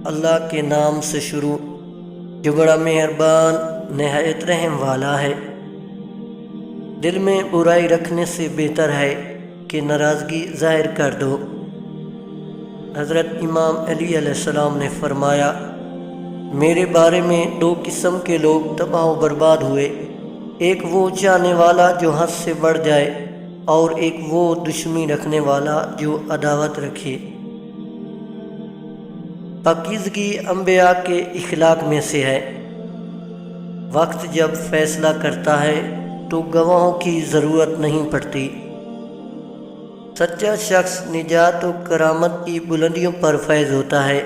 اللہ کے نام سے شروع جو بڑا مہربان نہایت رحم والا ہے۔ دل میں برائی رکھنے سے بہتر ہے کہ ناراضگی ظاہر کر دو۔ حضرت امام علی علیہ السلام نے فرمایا، میرے بارے میں دو قسم کے لوگ تباہ و برباد ہوئے، ایک وہ چاہنے والا جو حد سے بڑھ جائے اور ایک وہ دشمنی رکھنے والا جو عداوت رکھے۔ پاکیزگی انبیاء کے اخلاق میں سے ہے۔ وقت جب فیصلہ کرتا ہے تو گواہوں کی ضرورت نہیں پڑتی۔ سچا شخص نجات و کرامت کی بلندیوں پر فیض ہوتا ہے۔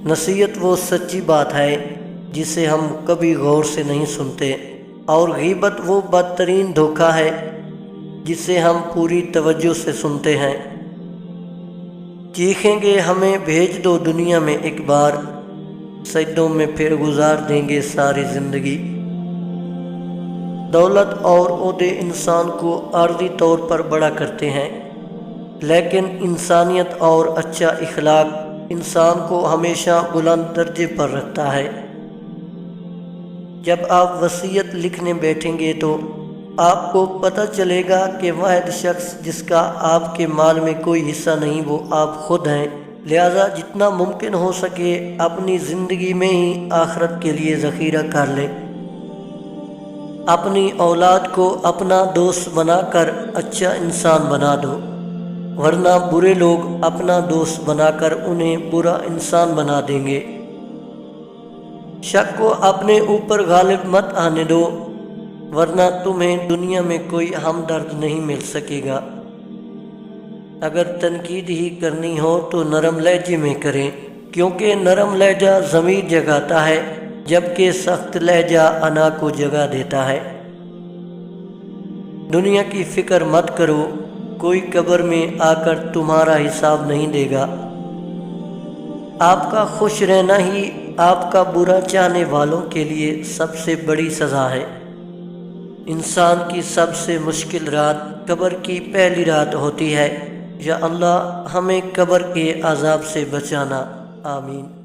نصیحت وہ سچی بات ہے جسے ہم کبھی غور سے نہیں سنتے، اور غیبت وہ بدترین دھوکہ ہے جسے ہم پوری توجہ سے سنتے ہیں۔ چیخیں گے ہمیں بھیج دو دنیا میں ایک بار، سجدوں میں پھر گزار دیں گے ساری زندگی۔ دولت اور عہدے انسان کو عارضی طور پر بڑا کرتے ہیں، لیکن انسانیت اور اچھا اخلاق انسان کو ہمیشہ بلند درجے پر رکھتا ہے۔ جب آپ وصیت لکھنے بیٹھیں گے تو آپ کو پتہ چلے گا کہ واحد شخص جس کا آپ کے مال میں کوئی حصہ نہیں وہ آپ خود ہیں، لہذا جتنا ممکن ہو سکے اپنی زندگی میں ہی آخرت کے لیے ذخیرہ کر لیں۔ اپنی اولاد کو اپنا دوست بنا کر اچھا انسان بنا دو، ورنہ برے لوگ اپنا دوست بنا کر انہیں برا انسان بنا دیں گے۔ شک کو اپنے اوپر غالب مت آنے دو، ورنہ تمہیں دنیا میں کوئی ہمدرد نہیں مل سکے گا۔ اگر تنقید ہی کرنی ہو تو نرم لہجے میں کریں، کیونکہ نرم لہجہ ضمیر جگاتا ہے جبکہ سخت لہجہ انا کو جگا دیتا ہے۔ دنیا کی فکر مت کرو، کوئی قبر میں آ کر تمہارا حساب نہیں دے گا۔ آپ کا خوش رہنا ہی آپ کا برا چاہنے والوں کے لیے سب سے بڑی سزا ہے۔ انسان کی سب سے مشکل رات قبر کی پہلی رات ہوتی ہے۔ یا اللہ ہمیں قبر کے عذاب سے بچانا، آمین۔